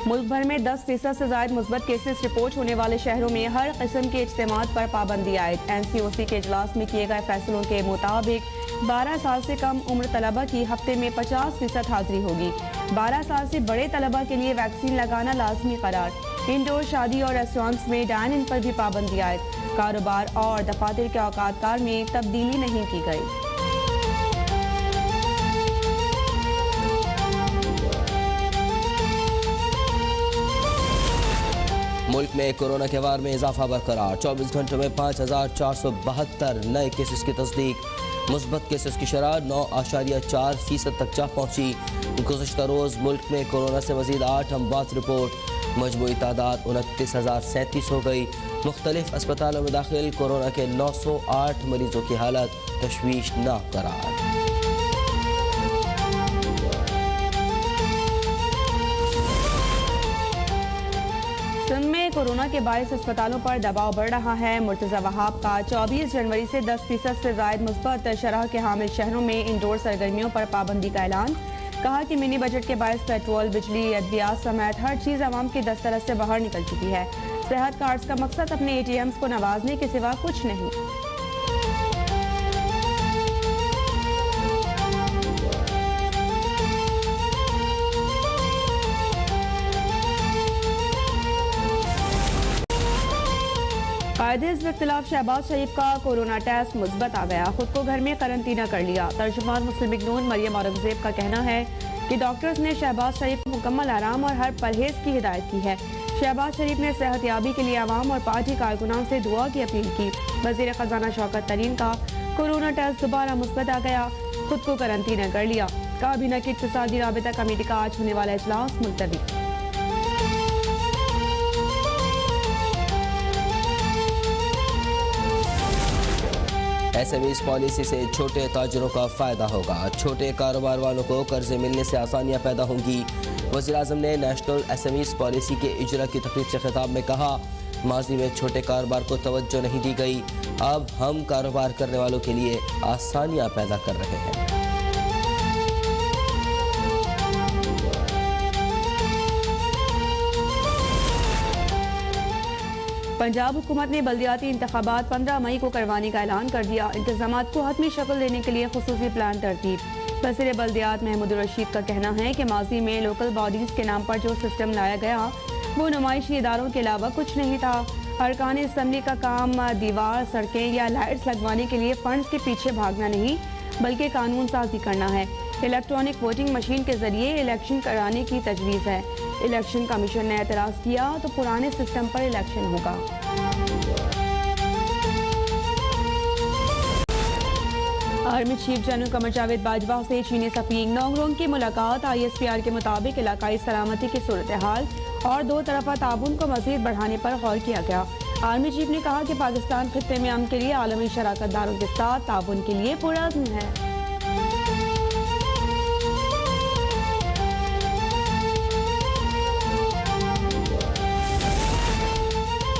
मुल्क भर में 10% से ज्यादा मुस्बत केसेस रिपोर्ट होने वाले शहरों में हर किस्म के इज्तिमात पर पाबंदी आयद। NCOC के इजलास में किए गए फैसलों के मुताबिक 12 साल से कम उम्र तलबा की हफ्ते में 50% हाजिरी होगी। 12 साल से बड़े तलबा के लिए वैक्सीन लगाना लाजमी करार। इंडोर शादी और रेस्टोरेंट्स में डाइन इन पर भी पाबंदी आयद। कारोबार और दफातर के औकात कार में तब्दीली नहीं की गई। मुल्क में कोरोना के वार में इजाफा बरकरार। 24 घंटों में 5472 नए केसेस की तस्दीक। मुस्बत केसेस की शरह 9.4% तक जा पहुंची। गुज़श्ता रोज़ मुल्क में कोरोना से मजीद 8 अमवात रिपोर्ट। मजमूई तादाद 29,037 हो गई। मुख्तलिफ अस्पतालों में दाखिल कोरोना के 908 मरीजों की हालत तशवीशनाक करार। सिंध में कोरोना के बायस अस्पतालों पर दबाव बढ़ रहा है। मुर्तज़ा वहाब का 24 जनवरी से 10% से ज़ायद मुस्बत शरह के हामिल शहरों में इंडोर सरगर्मियों पर पाबंदी का ऐलान। कहा कि मिनी बजट के बायस पेट्रोल, बिजली, अद्वियात समेत हर चीज़ आवाम की दस्तरस से बाहर निकल चुकी है। सेहत कार्ड्स का मकसद अपने ATMs को नवाजने के सिवा कुछ नहीं। कायदे इख्तिलाफ शहबाज शरीफ का कोरोना टेस्ट मुस्बत आ गया। खुद को घर में करंटीना कर लिया। तर्जुमान मुस्लिम लीग नून मरियम औरंगजेब का कहना है कि डॉक्टर्स ने शहबाज शरीफ को मुकम्मल आराम और हर परहेज की हिदायत की है। शहबाज शरीफ ने सेहतयाबी के लिए आवाम और पार्टी कारकुनान से दुआ की अपील की। वजीर खजाना शौकत तरीन का कोरोना टेस्ट दोबारा मुस्बत आ गया। खुद को करंटीना कर लिया। काबीना की इक्तिसादी राबिता कमेटी का आज होने वाला इजलास मुलतवी। SMEs पॉलिसी से छोटे ताजरों का फ़ायदा होगा। छोटे कारोबार वालों को कर्जे मिलने से आसानियाँ पैदा होंगी। वज़ीर-ए-आज़म ने नेशनल SMEs पॉलिसी के इजरा की तकरीब से खिताब में कहा, माजी में छोटे कारोबार को तवज्जो नहीं दी गई। अब हम कारोबार करने वालों के लिए आसानियाँ पैदा कर रहे हैं। पंजाब हुकूमत ने बल्दियाती इंतखाबात 15 मई को करवाने का ऐलान कर दिया। इंतजामात को हतमी शक्ल देने के लिए खुसूसी प्लान तरतीब। वज़ीर बल्दियात महमूद रशीद का कहना है कि माजी में लोकल बॉडीज़ के नाम पर जो सिस्टम लाया गया वो नुमाइशी इदारों के अलावा कुछ नहीं था। अरकान असम्बली का काम दीवार, सड़कें या लाइट्स लगवाने के लिए फंड्स के पीछे भागना नहीं बल्कि कानून साजी करना है। इलेक्ट्रॉनिक वोटिंग मशीन के जरिए इलेक्शन कराने की तजवीज़ है। इलेक्शन कमीशन ने एतराज़ किया तो पुराने सिस्टम पर इलेक्शन होगा। Army chief general Qamar Javed Bajwa से चीनी सफीर नोंगरोंग की मुलाकात। ISPR के मुताबिक इलाकाई सलामती की सूरत हाल और दो तरफा ताउन को मजीद बढ़ाने पर गौर किया गया। आर्मी चीफ ने कहा कि पाकिस्तान खित्ते में अमन के लिए आलमी शराकतदारों के साथ ताउन के लिए पुरअज़्म है।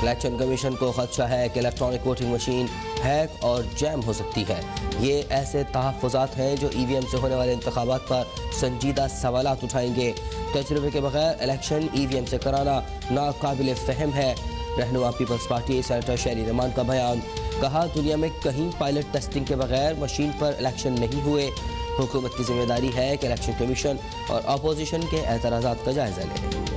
इलेक्शन कमीशन को खदशा है कि इलेक्ट्रॉनिक वोटिंग मशीन हैक और जैम हो सकती है। ये ऐसे तहफ़्फ़ुज़ात हैं जो EVM से होने वाले इंतखाबात पर संजीदा सवालात उठाएंगे। तजुर्बे के बगैर इलेक्शन EVM से कराना नाकाबिल फ़हम है। रहनुमा पीपल्स पार्टी सेनेटर शहरी रहमान का बयान। कहा, दुनिया में कहीं पायलट टेस्टिंग के बगैर मशीन पर इलेक्शन नहीं हुए। हुकूमत की जिम्मेदारी है कि इलेक्शन कमीशन और अपोजिशन के एतराज़ात का जायज़ा ले।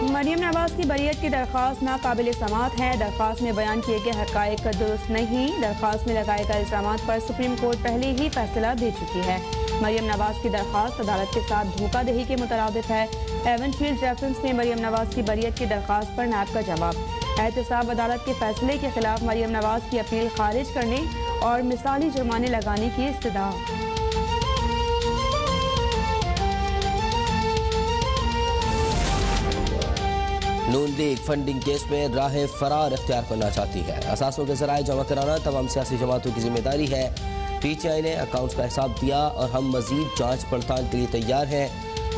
मरियम नवाज की बरियत की दरख्वास्त नाकाबिल समात है। दरख्वास्त में बयान किए गए हक़ाइक़ दुरुस्त नहीं। दरख्वास्त में लगाए गए इल्ज़ामात पर सुप्रीम कोर्ट पहले ही फैसला दे चुकी है। मरियम नवाज की दरख्वास्त अदालत के साथ धोखाधड़ी के मुतरादिफ है। एवनफील्ड रेफरेंस में मरियम नवाज की बरियत की दरख्वास्त पर नैब का जवाब। एहतसाब अदालत के फैसले के खिलाफ मरियम नवाज की अपील खारिज करने और मिसाली जुर्माने लगाने की इस्तदा। नून लीग फंडिंग केस में राह फरार इख्तियार करना चाहती है। असासों के ज़राए जमा कराना तमाम सियासी जमातों की जिम्मेदारी है। PTI ने अकाउंट्स का हिसाब दिया और हम मजीद जांच पड़ताल के लिए तैयार हैं।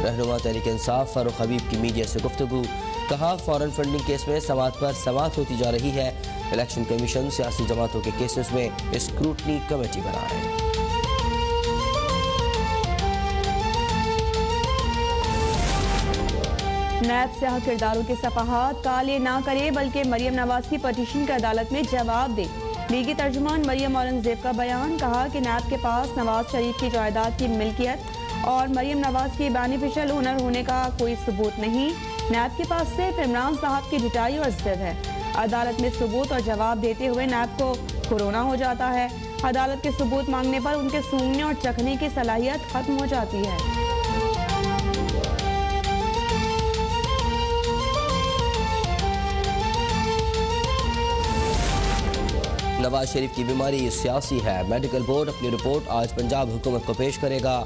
रहनुमा तहरीक इंसाफ फारूक हबीब की मीडिया से गुफ्तगू। कहा, फॉरेन फंडिंग केस में समात पर समात होती जा रही है। इलेक्शन कमीशन सियासी जमातों के केसेस में स्क्रूटनी कमेटी बनाए। नैब से हक किरदारों के सफाहात काले ना करे बल्कि मरियम नवाज की पटिशन की अदालत में जवाब दे। लीगी तर्जुमान मरियम औरंगजेब का बयान, कहा कि नैब के पास नवाज शरीफ की जायदाद की मिल्कियत और मरियम नवाज की बेनिफिशियल ओनर होने का कोई सबूत नहीं। नैब के पास सिर्फ इमरान साहब की रिटाई और जिद है। अदालत में सबूत और जवाब देते हुए नैब को कोरोना हो जाता है। अदालत के सबूत मांगने पर उनके सूंघने और चखने की सलाहियत खत्म हो जाती है। नवाज शरीफ की बीमारी सियासी है। मेडिकल बोर्ड अपनी रिपोर्ट आज पंजाब हुकूमत को पेश करेगा।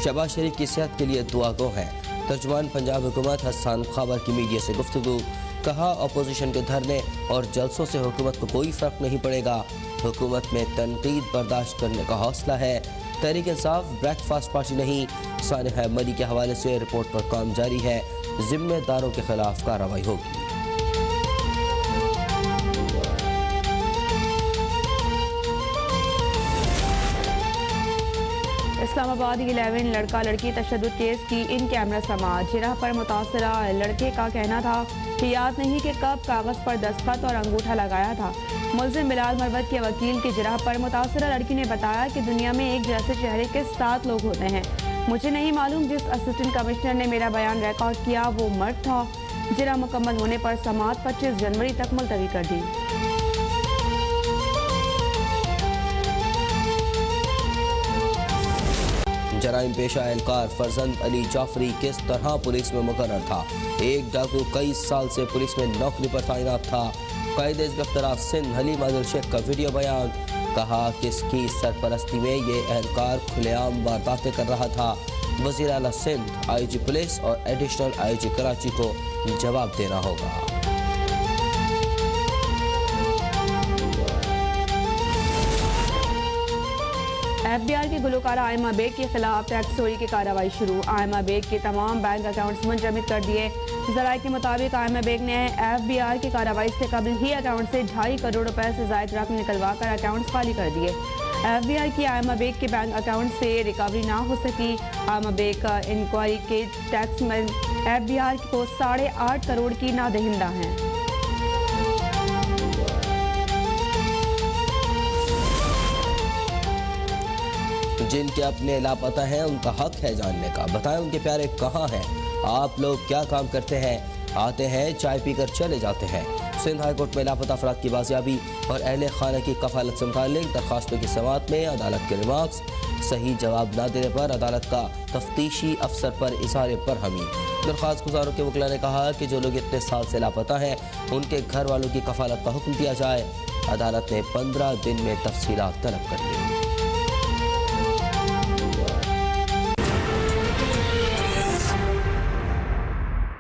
शहबाज शरीफ की सेहत के लिए दुआ गो है। तर्जुमान पंजाब हुकूमत हसन खबर की मीडिया से गुफ्तगू, कहा अपोजिशन के धरने और जलसों से हुकूमत को कोई फ़र्क नहीं पड़ेगा। हुकूमत में तनकीद बर्दाश्त करने का हौसला है। तहरीक इंसाफ ब्रेकफास्ट पार्टी नहीं। सानिहा मरी के हवाले से रिपोर्ट पर काम जारी है। जिम्मेदारों के खिलाफ कार्रवाई होगी। इस्लामाबाद 11 लड़का लड़की तशद्दुद केस की इन कैमरा समाअत। जिरह पर मुतासरा लड़के का कहना था कि याद नहीं कि कब कागज़ पर दस्तखत और अंगूठा लगाया था। मुल्ज़िम बिलाल मरवत के वकील की जिरह पर मुतासरा लड़की ने बताया कि दुनिया में एक जैसे चेहरे के 7 लोग होते हैं। मुझे नहीं मालूम, जिस असिस्टेंट कमिश्नर ने मेरा बयान रिकॉर्ड किया वो मर्द था। जिरह मुकम्मल होने पर समाअत 25 जनवरी तक मुलतवी कर दी। जराइम पेशा एहलकार फरजंद अली जाफरी किस तरह पुलिस में मुकर्रर था। एक डाकू कई साल से पुलिस में नौकरी पर तैनात था। कायदे इख्तलाफ सिंध हलीम आदिल शेख का वीडियो बयान, कहा किसकी सरपरस्ती में ये एहलकार खुलेआम वारदातें कर रहा था। वज़ीर आला सिंध, IG पुलिस और एडिशनल IG कराची को जवाब देना होगा। FBI की गुलकारा आयमा बेग के खिलाफ टैक्स चोरी की कार्रवाई शुरू। आयमा बेग के तमाम बैंक अकाउंट्स मुंजमद कर दिए। ज़राए के मुताबिक आयमा बेग ने FBI की कार्रवाई से कबल ही अकाउंट से 2.5 करोड़ रुपए से ज़ायद रकम निकलवा कर अकाउंट्स खाली कर दिए। FBI की आयमा बेग के बैंक अकाउंट से रिकवरी ना हो सकी। आयमा बेग का इंक्वायरी के टैक्स में FBI को 8.5 करोड़ की नादहिंदा हैं। जिनके अपने लापता हैं उनका हक है जानने का। बताएं उनके प्यारे कहाँ हैं। आप लोग क्या काम करते हैं? आते हैं, चाय पीकर चले जाते हैं। सिंध हाई कोर्ट में लापता अफराद की बाजियाबी और अहले खाना की कफालत से मुताल्लिक दरखास्तों की समाअत में अदालत के रिमार्क्स। सही जवाब न देने पर अदालत का तफ्तीशी अफसर पर इज़हार बरहमी। दरखास्त गुजारों के वकील ने कहा कि जो लोग इतने साल से लापता हैं उनके घर वालों की कफालत का हुक्म दिया जाए। अदालत ने 15 दिन में तफसीलात तलब कर ली।